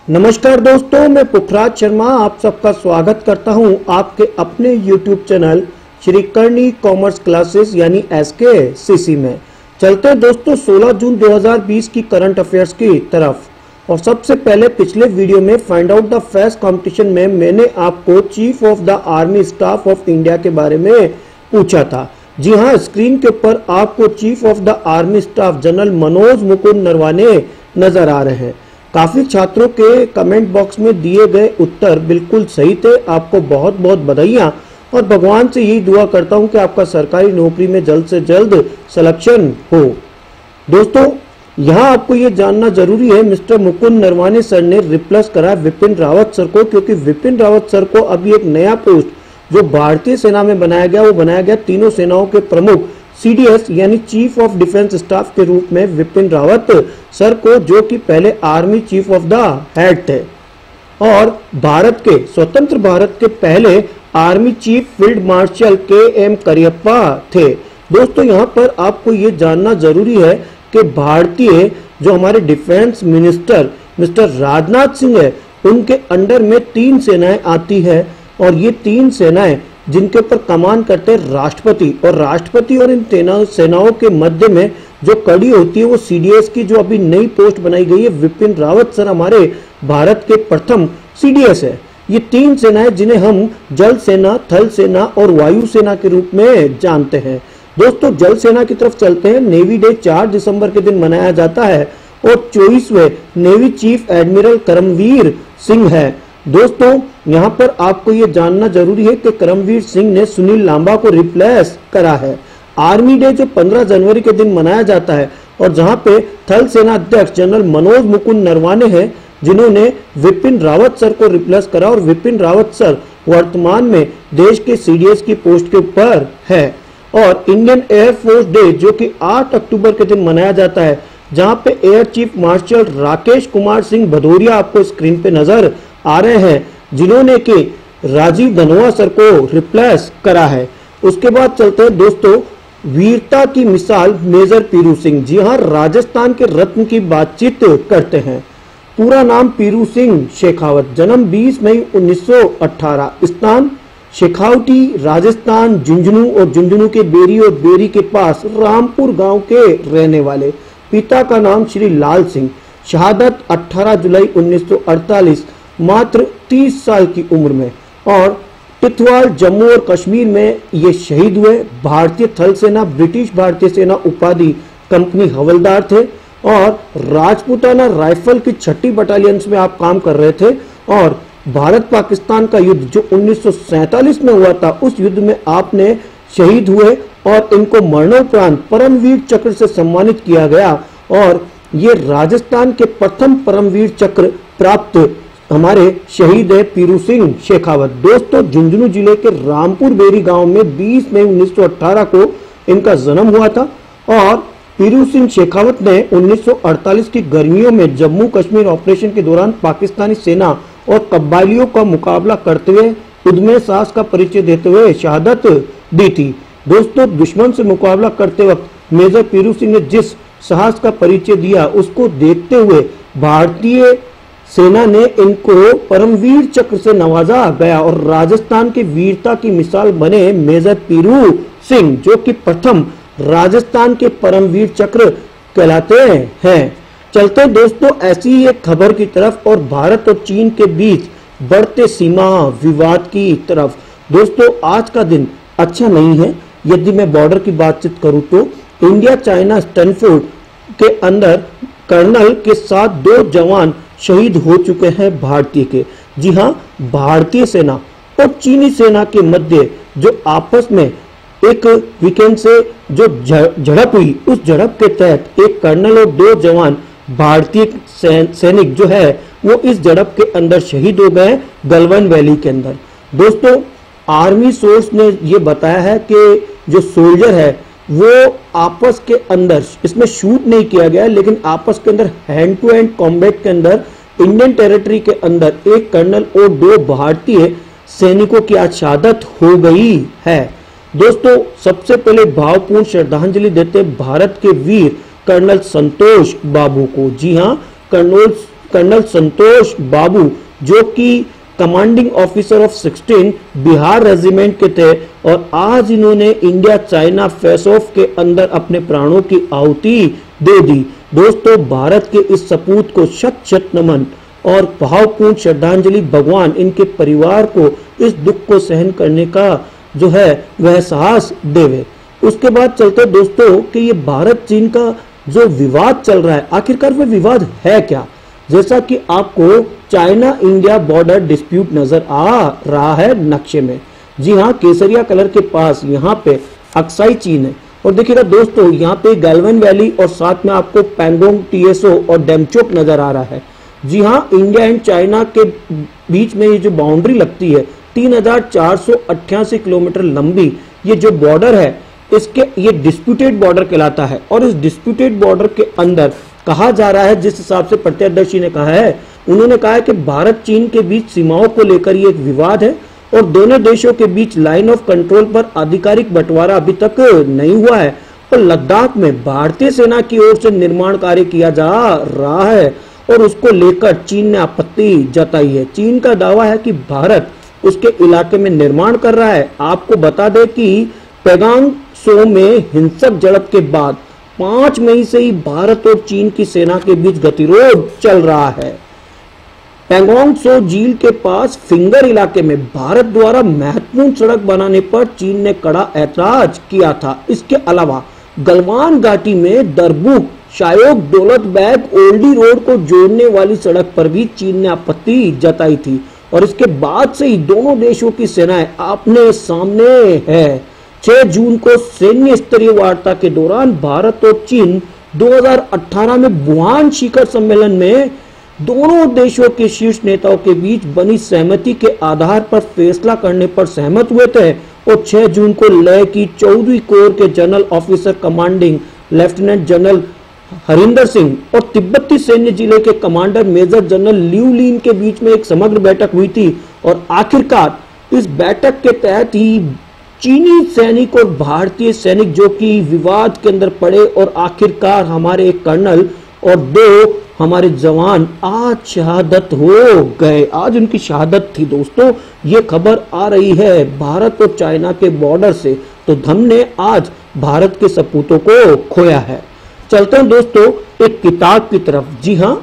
नमस्कार दोस्तों, मैं पुखराज शर्मा आप सबका स्वागत करता हूं आपके अपने YouTube चैनल श्री करनी कॉमर्स क्लासेस यानी SKCC में। चलते हैं दोस्तों 16 जून 2020 की करंट अफेयर्स की तरफ। और सबसे पहले पिछले वीडियो में find out the facts competition में मैंने आपको chief of the army staff of India के बारे में पूछा था। जी हाँ, स्क्रीन के ऊपर आपको chief of the army staff general Manoj Mukund Naravane नजर आ रहे हैं। काफी छात्रों के कमेंट बॉक्स में दिए गए उत्तर बिल्कुल सही थे। आपको बहुत बहुत बधाइयां और भगवान से यही दुआ करता हूं कि आपका सरकारी नौकरी में जल्द से जल्द सिलेक्शन हो। दोस्तों, यहां आपको ये जानना जरूरी है, मिस्टर मुकुंद नरवाने सर ने रिप्लेस करा विपिन रावत सर को, क्योंकि विपिन रावत सर को अभी एक नया पोस्ट जो भारतीय सेना में बनाया गया, वो बनाया गया तीनों सेनाओं के प्रमुख CDS यानी चीफ ऑफ डिफेंस स्टाफ के रूप में विपिन रावत सर को, जो कि पहले army chief of the head थे और भारत के स्वतंत्र भारत के पहले army chief field marshal KM Cariappa थे। दोस्तों, यहाँ पर आपको ये जानना जरूरी है कि भारतीय जो हमारे defence minister mister Rajnath Singh है, उनके अंडर में 3 सेनाएं आती है और ये 3 सेनाएं जिनके ऊपर कमान करते हैं राष्ट्रपति, और राष्ट्रपति और इन सेनाओं के मध्य में जो कड़ी होती है वो CDS की जो अभी नई पोस्ट बनाई गई है, विपिन रावत सर हमारे भारत के प्रथम CDS है। ये 3 सेनाएं जिन्हें हम जल सेना, थल सेना और वायु सेना के रूप में जानते हैं। दोस्तों, जल सेना की तरफ चलते हैं। नेवी डे 4 दिसंबर के दिन मनाया जाता है और 24वें navy chief admiral Karambir Singh है। दोस्तों, यहाँ पर आपको ये जानना जरूरी है कि करमवीर सिंह ने सुनील लांबा को रिप्लेस करा है। आर्मी डे जो 15 जनवरी के दिन मनाया जाता है और जहाँ पे थल सेना अध्यक्ष जनरल मनोज मुकुंद नरवाने हैं, जिन्होंने विपिन रावत सर को रिप्लेस करा, और विपिन रावत सर वर्तमान में देश के CDS की पोस्ट के ऊपर है। और इंडियन एयरफोर्स डे जो कि 8 अक्टूबर के दिन मनाया जाता है, जहाँ पे air chief marshal Rakesh Kumar Singh Bhadauria आपको स्क्रीन पे नजर आ रहे हैं, जिन्होंने कि राजीव धनोआ सर को रिप्लेस करा है। उसके बाद चलते हैं दोस्तों वीरता की मिसाल मेजर पीरू सिंह। जी हाँ, राजस्थान के रत्न की बातचीत करते हैं। पूरा नाम पीरू सिंह शेखावत, जन्म 20 मई 1918, स्थान शेखावटी राजस्थान, झुंझुनू और झुंझुनू के बेरी और बेरी के पास रामपुर गांव के रहने वाले। पिता का नाम श्री लाल सिंह। शहादत 18 जुलाई 1948 मात्र 30 साल की उम्र में, और टिथवाल जम्मू और कश्मीर में ये शहीद हुए। भारतीय थल सेना, ब्रिटिश भारतीय सेना उपाधि कंपनी हवलदार थे और राजपूताना राइफल की 6ठी बटालियंस में आप काम कर रहे थे। और भारत पाकिस्तान का युद्ध जो 1947 में हुआ था, उस युद्ध में आपने शहीद हुए और इनको मरणोपरांत परमवीर चक्र से सम्मानित किया गया। और ये राजस्थान के प्रथम परमवीर चक्र प्राप्त हमारे शहीद है पीरू सिंह शेखावत। दोस्तों, झुंझुनू जिले के रामपुर बेरी गांव में 20 मई 1918 को इनका जन्म हुआ था। और पीरू सिंह शेखावत ने 1948 की गर्मियों में जम्मू कश्मीर ऑपरेशन के दौरान पाकिस्तानी सेना और कब्बाइलियों का मुकाबला करते हुए उद्यम साहस का परिचय देते हुए शहादत दी थी। दोस्तों, दुश्मन से मुकाबला करते वक्त मेजर पीरू सिंह ने जिस साहस का परिचय दिया, उसको देखते हुए भारतीय सेना ने इनको परमवीर चक्र से नवाजा गया और राजस्थान के वीरता की मिसाल बने मेजर पीरू सिंह, जो कि प्रथम राजस्थान के परमवीर चक्र कहलाते हैं। चलते दोस्तों ऐसी ही एक खबर की तरफ और भारत और चीन के बीच बढ़ते सीमा विवाद की तरफ। दोस्तों, आज का दिन अच्छा नहीं है। यदि मैं बॉर्डर की बातचीत करूं तो इंडिया चाइना स्टैनफोर्ड के अंदर कर्नल के साथ 2 जवान शहीद हो चुके हैं भारतीय के। जी हाँ, भारतीय सेना और चीनी सेना के मध्य जो आपस में एक वीकेंड से जो झड़प हुई, उस झड़प के तहत एक कर्नल और 2 जवान भारतीय सैनिक जो है वो इस झड़प के अंदर शहीद हो गए गलवान वैली के अंदर। दोस्तों, आर्मी सोर्स ने ये बताया है कि जो सोल्जर है वो आपस के अंदर, इसमें शूट नहीं किया गया, लेकिन आपस के अंदर हैंड टू हैंड कॉम्बैट के अंदर इंडियन टेरिटरी के अंदर एक कर्नल और 2 भारतीय सैनिकों की आज शहादत हो गई है। दोस्तों, सबसे पहले भावपूर्ण श्रद्धांजलि देते भारत के वीर कर्नल संतोष बाबू को। जी हाँ, कर्नल कर्नल संतोष बाबू, जो कि commanding officer of 16 Bihar regiment के थे, और आज इन्होंने इंडिया चाइना फेस ऑफ के अंदर अपने प्राणों की आहुति दे दी। दोस्तों, भारत के इस सपूत को शत शत नमन और भावपूर्ण श्रद्धांजलि। भगवान इनके परिवार को इस दुख को सहन करने का जो है वह साहस देवे। उसके बाद चलते दोस्तों कि ये भारत चीन का जो विवाद चल रहा है, आखिरकार वह विवाद है क्या। जैसा कि आपको चाइना इंडिया बॉर्डर डिस्प्यूट नजर आ रहा है नक्शे में। जी हाँ, केसरिया कलर के पास यहाँ पे अक्साई चीन है, और देखिएगा दोस्तों यहाँ पे गैल्वन वैली और साथ में आपको पैंगोंग टीएसओ और डेमचोक नजर आ रहा है। जी हाँ, इंडिया एंड चाइना के बीच में ये जो बाउंड्री लगती है 3488 किलोमीटर लंबी ये जो बॉर्डर है, इसके ये डिस्प्यूटेड बॉर्डर कहलाता है। और इस डिस्प्यूटेड बॉर्डर के अंदर कहा जा रहा है, जिस हिसाब से प्रत्यक्षदर्शी ने कहा है, उन्होंने कहा है कि भारत चीन के बीच सीमाओं को लेकर ये एक विवाद है और दोनों देशों के बीच लाइन ऑफ कंट्रोल पर आधिकारिक बंटवारा अभी तक नहीं हुआ है, और लद्दाख में भारतीय सेना की ओर से निर्माण कार्य किया जा रहा है और उसको लेकर चीन ने आपत्ति जताई है। चीन का दावा है कि भारत उसके इलाके में निर्माण कर रहा है। आपको बता दें कि पैगांग सो में हिंसक झड़प के बाद 5 मई से ही भारत और चीन की सेना के बीच गतिरोध चल रहा है। पैंगोंग सो झील के पास फिंगर इलाके में भारत द्वारा महत्वपूर्ण सड़क बनाने पर चीन ने कड़ा ऐतराज किया था। इसके अलावा गलवान घाटी में दरबुक शायोग दौलत बैग ओल्डी रोड को जोड़ने वाली सड़क पर भी चीन ने आपत्ति जताई थी, और इसके बाद से ही दोनों देशों की सेनाएं आमने सामने है। 6 जून को सैन्य स्तरीय वार्ता के दौरान भारत और चीन 2018 में वुहान शिखर सम्मेलन में दोनों देशों के शीर्ष नेताओं के बीच बनी सहमति के आधार पर फैसला करने पर सहमत हुए थे, और 6 जून को लेह की 14वीं कोर के general officer commanding lieutenant general Harinder Singh और तिब्बती सैन्य जिले के कमांडर मेजर जनरल लिउ लिन के बीच में एक समग्र बैठक हुई थी। और आखिरकार इस बैठक के तहत ही चीनी सैनिक और भारतीय सैनिक जो कि विवाद के अंदर पड़े, और आखिरकार हमारे एक कर्नल और 2 हमारे जवान आज शहादत हो गए। आज उनकी शहादत थी दोस्तों। ये खबर आ रही है भारत और चाइना के बॉर्डर से, तो हमने आज भारत के सपूतों को खोया है। चलते हैं दोस्तों एक किताब की तरफ। जी हाँ,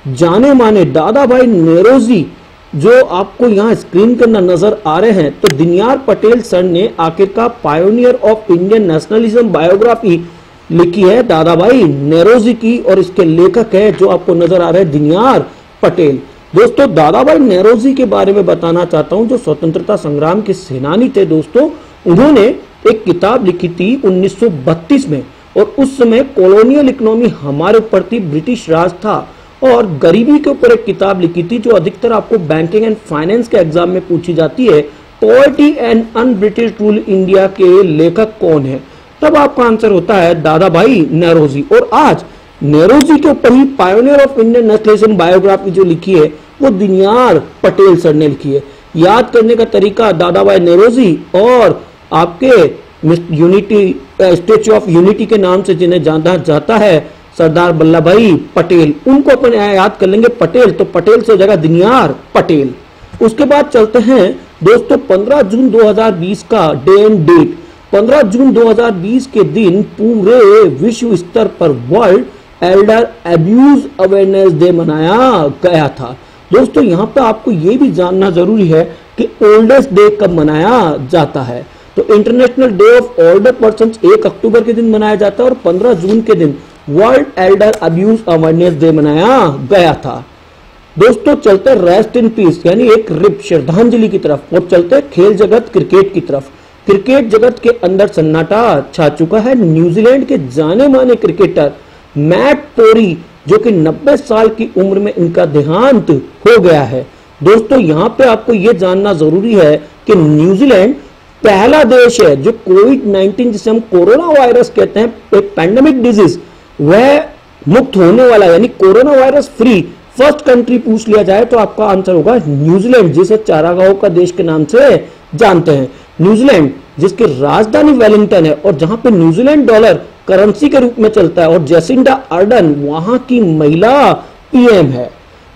जाने माने दादा भाई नेरोजी जो आपको यहाँ स्क्रीन के अंदर नजर आ रहे हैं, तो दिनयार पटेल सर ने आखिरकार pioneer of Indian nationalism biography लिखी है दादा भाई नेरोजी की, और इसके लेखक है जो आपको नजर आ रहे हैं दिनयार पटेल। दोस्तों, दादा भाई नेरोजी के बारे में बताना चाहता हूं, जो स्वतंत्रता संग्राम के सेनानी थे दोस्तों। उन्होंने एक किताब लिखी थी 1932 में, और उस समय कॉलोनियल इकोनॉमी हमारे ऊपर थी, ब्रिटिश राज था, और गरीबी के ऊपर एक किताब लिखी थी जो अधिकतर आपको बैंकिंग एंड फाइनेंस के एग्जाम में पूछी जाती है, poverty and un British rule India के लेखक कौन है। तब आपका आंसर होता है दादा भाई नेरोजी। और आज नेरोजी के ऊपर ही pioneer of Indian nationalism biography जो लिखी है वो दिनयार पटेल सर ने लिखी है। याद करने का तरीका, दादा भाई नेरोजी और आपके यूनिटी स्टेच्यू ऑफ यूनिटी के नाम से जिन्हें जाना जाता है सरदार वल्लभ भाई पटेल, उनको अपन याद कर लेंगे पटेल, तो पटेल से हो जाएगा दिनयार पटेल। उसके बाद चलते हैं दोस्तों 15 जून 2020 का डे एंड डेट। 15 जून 2020 के दिन पूरे विश्व स्तर पर world Elder abuse awareness day मनाया गया था। दोस्तों, यहाँ पर आपको ये भी जानना जरूरी है कि ओल्डेस्ट डे कब मनाया जाता है। तो international day of older person 1 अक्टूबर के दिन मनाया जाता है, और 15 जून के दिन world Elder abuse awareness day मनाया गया था। दोस्तों, चलते रेस्ट इन पीस यानी एक रिप श्रद्धांजलि की तरफ, और चलते खेल जगत क्रिकेट की तरफ। क्रिकेट जगत के अंदर सन्नाटा छा चुका है। न्यूजीलैंड के जाने माने क्रिकेटर मैट टोरी जो कि 90 साल की उम्र में इनका देहांत हो गया है। दोस्तों, यहाँ पे आपको यह जानना जरूरी है कि न्यूजीलैंड पहला देश है जो कोविड-19 जिसे हम कोरोना वायरस कहते हैं, एक पैंडेमिक डिजीज, वह मुक्त होने वाला यानी corona virus free first country पूछ लिया जाए तो आपका आंसर होगा न्यूजीलैंड, जिसे चारागाहों का देश के नाम से जानते हैं। न्यूजीलैंड जिसकी राजधानी वेलिंगटन है और जहां पे न्यूजीलैंड डॉलर करेंसी के रूप में चलता है, और जेसिंडा अर्डन वहां की महिला पीएम है।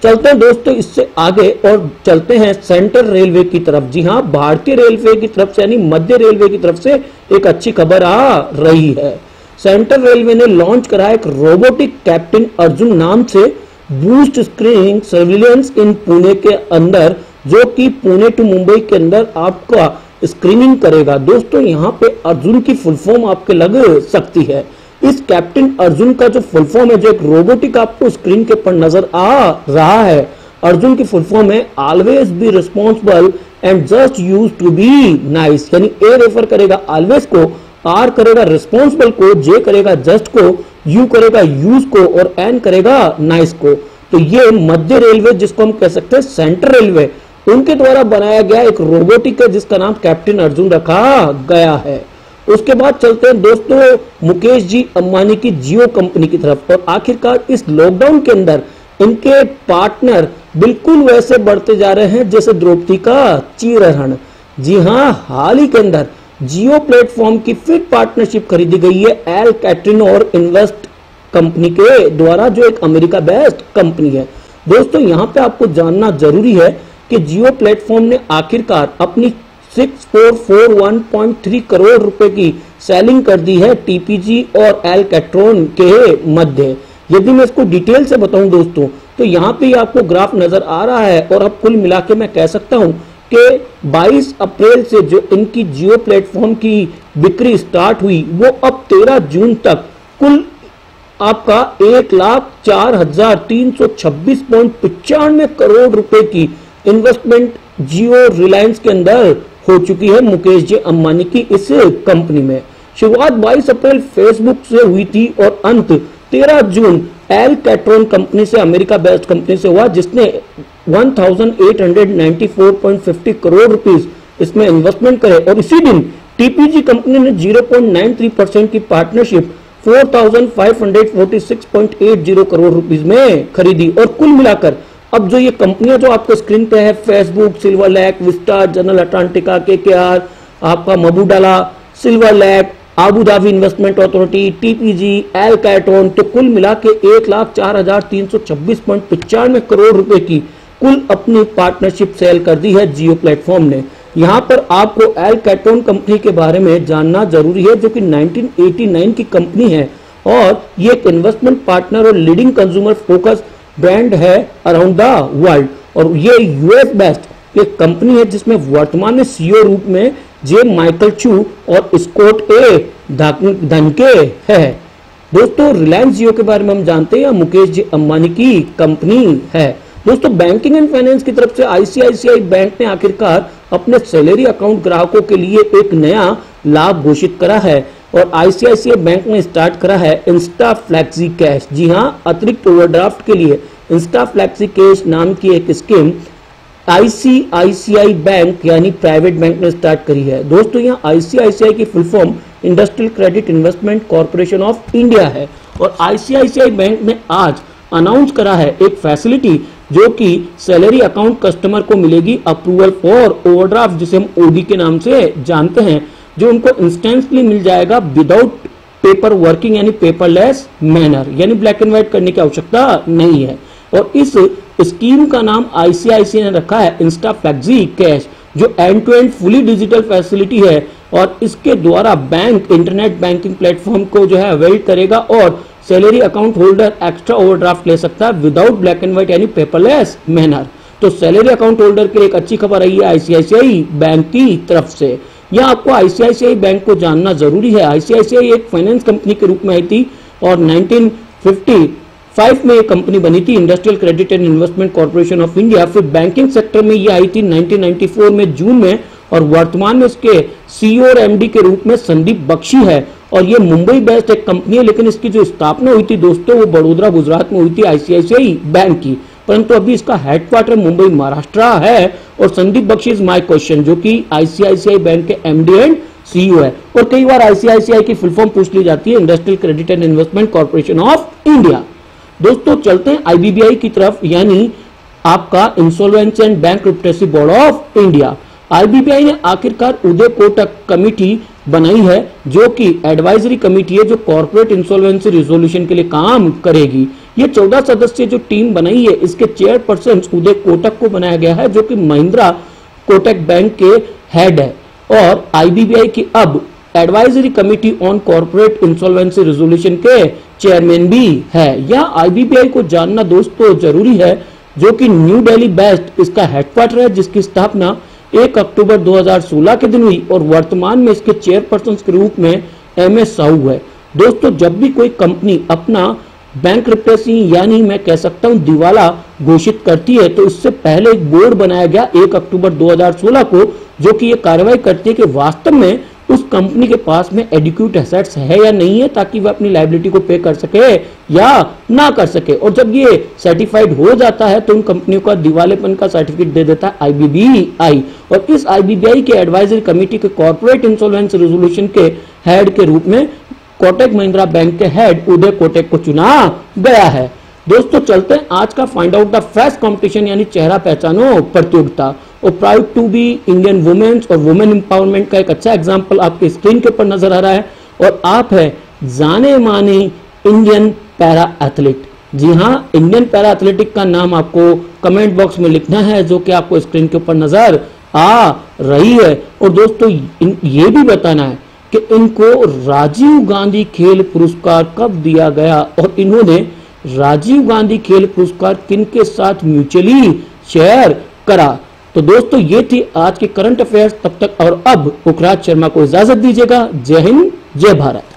चलते हैं दोस्तों इससे आगे और चलते हैं सेंट्रल रेलवे की तरफ। जी हाँ, भारतीय रेलवे की तरफ से यानी मध्य रेलवे की तरफ से एक अच्छी खबर आ रही है। सेंट्रल रेलवे ने लॉन्च करा एक रोबोटिक कैप्टन अर्जुन नाम से बूस्ट स्क्रीनिंग सर्विलेंस इन पुणे के अंदर, जो कि पुणे टू मुंबई के अंदर आपका स्क्रीनिंग करेगा। दोस्तों यहाँ पे अर्जुन की फुल फॉर्म आपके लग सकती है। इस कैप्टन अर्जुन का जो फुल फॉर्म है, जो एक रोबोटिक आपको स्क्रीन के ऊपर नजर आ रहा है, अर्जुन की फुल फॉर्म है always be responsible and just use to be nice. यानी ए रेफर करेगा ऑलवेज को, आर करेगा रिस्पॉन्सिबल को, जे करेगा जस्ट को, यू करेगा यूज को और एन करेगा नाइस को। तो ये मध्य रेलवे, जिसको हम कह सकते हैं सेंट्रल रेलवे, उनके द्वारा बनाया गया एक रोबोटिक है जिसका नाम कैप्टन अर्जुन रखा गया है। उसके बाद चलते हैं दोस्तों मुकेश जी अंबानी की जियो कंपनी की तरफ। और आखिरकार इस लॉकडाउन के अंदर इनके पार्टनर बिल्कुल वैसे बढ़ते जा रहे हैं जैसे द्रौपदी का चीरहरण। जी हाँ, हाल ही के अंदर जियो प्लेटफॉर्म की फिर पार्टनरशिप खरीदी गई है एल कैटरिन और इन्वेस्ट कंपनी के द्वारा, जो एक अमेरिका बेस्ड कंपनी है। दोस्तों यहाँ पे आपको जानना जरूरी है कि जियो प्लेटफॉर्म ने आखिरकार अपनी 6441.3 करोड़ रुपए की सेलिंग कर दी है टीपीजी और एल कैट्रोन के मध्य। यदि मैं इसको डिटेल से बताऊं दोस्तों, तो यहाँ पे आपको ग्राफ नजर आ रहा है और अब कुल मिला के मैं कह सकता हूं कि 22 अप्रैल से जो इनकी जियो प्लेटफॉर्म की बिक्री स्टार्ट हुई, वो अब 13 जून तक कुल आपका 1,04,326.95 करोड़ रुपए की इन्वेस्टमेंट जियो रिलायंस के अंदर हो चुकी है मुकेश जी अंबानी की इस कंपनी में। शुरुआत 22 अप्रैल फेसबुक से हुई थी और अंत 13 जून एल कैट्रोन कंपनी से, अमेरिका बेस्ड कंपनी से हुआ, जिसने 1,894.50 करोड़ रुपीस इसमें इन्वेस्टमेंट करे। और इसी दिन टीपीजी कंपनी ने 0.93% की पार्टनरशिप 4,546.80 करोड़ रुपीस में खरीदी। और कुल मिलाकर अब जो ये कंपनियां जो आपको स्क्रीन पे है, Facebook, Silver Lake, Vista, General Atlantic, KKR, आपका Mubadala, Silver Lake, Abu Dhabi Investment Authority, TPG, L Catterton, तो कुल मिला के 1,04,326.95 करोड़ रुपए की कुल अपनी पार्टनरशिप सेल कर दी है जियो प्लेटफॉर्म ने। यहाँ पर आपको एल कैट्रोन कंपनी के बारे में जानना जरूरी है, जो कि 1989 की कंपनी है और ये एक इन्वेस्टमेंट पार्टनर और लीडिंग कंज्यूमर फोकस ब्रांड है अराउंड द वर्ल्ड। और ये यूएस बेस्ड एक कंपनी है जिसमें वर्तमान में सीईओ रूप में जे माइकल चू और स्कॉट ए धनके है। दोस्तों रिलायंस जियो के बारे में हम जानते हैं, मुकेश जी अंबानी की कंपनी है। दोस्तों बैंकिंग एंड फाइनेंस की तरफ से आईसीआईसीआई बैंक ने आखिरकार अपने सैलरी अकाउंट ग्राहकों के लिए एक नया लाभ घोषित करा है और आईसीआईसीआई बैंक ने स्टार्ट करा है इंस्टा फ्लैक्सी कैश। जी हाँ, अतिरिक्त ओवरड्राफ्ट के लिए इंस्टा फ्लैक्सी कैश नाम की एक स्कीम आईसीआईसीआई बैंक यानी प्राइवेट बैंक ने स्टार्ट करी है। दोस्तों यहाँ आईसीआईसीआई की full form industrial credit investment Corporation of India है और आईसीआईसीआई बैंक ने आज अनाउंस करा है एक फैसिलिटी जो कि सैलरी अकाउंट कस्टमर को मिलेगी अप्रूवल फॉर ओवरड्राफ्ट, जिसे हम ओडी के नाम से जानते हैं, जो उनको इंस्टेंटली मिल जाएगा विदाउट पेपर वर्किंग यानी पेपरलेस मैनर, यानी ब्लैक एंड व्हाइट करने की आवश्यकता नहीं है। और इस स्कीम का नाम आईसीआईसीआई ने रखा है इंस्टा फ्लैक्सी कैश, जो end to end fully digital facility है और इसके द्वारा बैंक इंटरनेट बैंकिंग प्लेटफॉर्म को जो है अवेल करेगा और salary account holder extra overdraft ले सकता है विदाउट ब्लैक एंड व्हाइट यानी पेपरलेस मैनर। तो सैलरी अकाउंट होल्डर के लिए एक अच्छी खबर आई है आईसीआईसीआई बैंक की तरफ से। यह आपको आईसीआईसीआई बैंक को जानना जरूरी है। आईसीआईसीआई एक फाइनेंस कंपनी के रूप में आई थी और 1955 में ये कंपनी बनी थी, industrial Credit and Investment Corporation of India. फिर बैंकिंग सेक्टर में ये आई थी 1994 में जून में और वर्तमान में इसके सीईओ और एमडी के रूप में संदीप बख्शी है और ये मुंबई बेस्ड एक कंपनी है, लेकिन इसकी जो स्थापना हुई थी दोस्तों वो बड़ोदरा गुजरात में हुई थी आईसीआईसीआई बैंक की, परंतु अभी इसका हेडक्वार्टर मुंबई महाराष्ट्र है। और Sandeep Bakhshi is my question, जो कि आईसीआईसीआई बैंक के एमडी एंड सीईओ है। और कई बार आईसीआईसीआई की फुल फॉर्म पूछ ली जाती है, Industrial Credit and Investment Corporation of India. दोस्तों चलते हैं आईबीबीआई की तरफ, यानी आपका Insolvency and Bankruptcy Board of India. IBBI ने आखिरकार उदय कोटक कमिटी बनाई है, जो कि एडवाइजरी कमेटी है जो कॉर्पोरेट इंसॉल्वेंसी रिजोल्यूशन के लिए काम करेगी। ये 14 सदस्यीय जो टीम बनाई है, इसके चेयरपर्सन उदय कोटक को बनाया गया है, जो कि महिंद्रा कोटक बैंक के हेड है और आईबीबीआई की अब advisory committee on corporate insolvency resolution के चेयरमैन भी है। यहाँ आईबीबीआई को जानना दोस्तों जरूरी है, जो कि न्यू दिल्ली बेस्ड इसका हेडक्वार्टर है, जिसकी स्थापना 1 अक्टूबर 2016 के दिन हुई और वर्तमान में इसके चेयरपर्सन के रूप में एमएस साहू है। दोस्तों, जब भी कोई कंपनी अपना बैंक्रप्टेसी यानी मैं कह सकता हूं दिवाला घोषित करती है, तो इससे पहले एक बोर्ड बनाया गया 1 अक्टूबर 2016 को, जो कि ये कार्रवाई करती है कि वास्तव में उस कंपनी के पास में एडिक्यूट एसेट्स है या नहीं है, ताकि वह अपनी लायबिलिटी को पे कर सके या ना कर सके। और जब ये सर्टिफाइड हो जाता है तो उन कंपनियों का दिवालेपन का सर्टिफिकेट दे देता है आईबीबीआई। और इस आईबीबीआई के एडवाइजरी कमेटी के कॉर्पोरेट इंसॉल्वेंसी रेजोल्यूशन के हेड के रूप में कोटक महिंद्रा बैंक के हेड उदय कोटक को चुना गया है। दोस्तों, चलते हैं आज का find out the face competition यानी चेहरा पहचानो प्रतियोगिता। और proud to be Indian women's और वुमेन एम्पावरमेंट का एक अच्छा एग्जांपल आपके स्क्रीन के ऊपर नजर आ रहा है और आप है जाने माने इंडियन पैरा एथलीट। जी हाँ, इंडियन पैरा एथलेटिक का नाम आपको कमेंट बॉक्स में लिखना है, जो कि आपको स्क्रीन के ऊपर नजर आ रही है। और दोस्तों, ये भी बताना है कि इनको राजीव गांधी खेल पुरस्कार कब दिया गया और इन्होंने राजीव गांधी खेल पुरस्कार किनके साथ म्यूचुअली शेयर करा। तो दोस्तों, ये थी आज के करंट अफेयर्स। तब तक और अब पुखराज शर्मा को इजाजत दीजिएगा। जय हिंद, जय भारत।